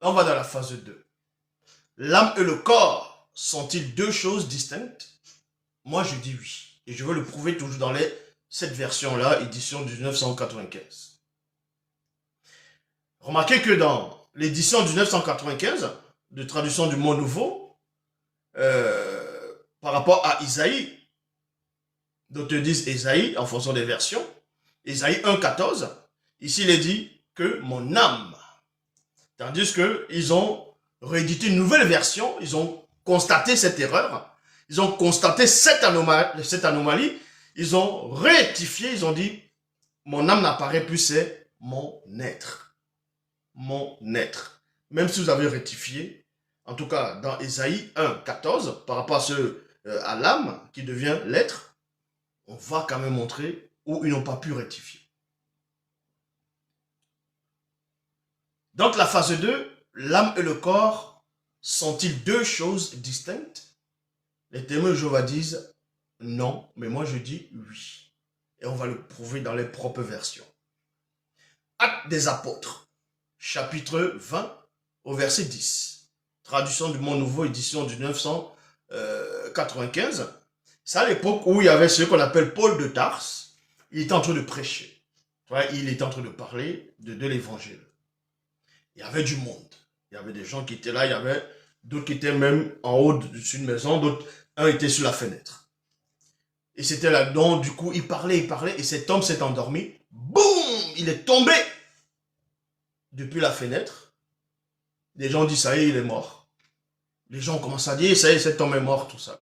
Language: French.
On va dans la phase 2. L'âme et le corps sont-ils deux choses distinctes? Moi, je dis oui. Et je veux le prouver toujours dans cette version-là, édition 1995. Remarquez que dans l'édition 1995, de traduction du Mot Nouveau, par rapport à Isaïe, d'autres disent Isaïe en fonction des versions, Isaïe 1,14, ici il est dit que mon âme. Tandis qu'ils ont réédité une nouvelle version, ils ont constaté cette erreur, ils ont constaté cette anomalie, ils ont rectifié, ils ont dit mon âme n'apparaît plus, c'est mon être. Mon être. Même si vous avez rectifié, en tout cas dans Ésaïe 1,14, par rapport à l'âme qui devient l'être, on va quand même montrer où ils n'ont pas pu rectifier. Donc la phase 2, l'âme et le corps sont-ils deux choses distinctes? Les témoins de Jéhovah disent non, mais moi je dis oui. Et on va le prouver dans les propres versions. Actes des apôtres, chapitre 20, au verset 10. Traduction du Mot Nouveau, édition du 1995. C'est à l'époque où il y avait ce qu'on appelle Paul de Tarse. Il était en train de prêcher. Il était en train de parler de l'évangile. Il y avait du monde. Il y avait des gens qui étaient là, il y avait d'autres qui étaient même en haut d'une maison, d'autres, un était sur la fenêtre. Et c'était là, donc du coup, il parlait, et cet homme s'est endormi. Boum! Il est tombé depuis la fenêtre. Les gens disent, ça y est, il est mort. Les gens commencent à dire, ça y est, cet homme est mort, tout ça.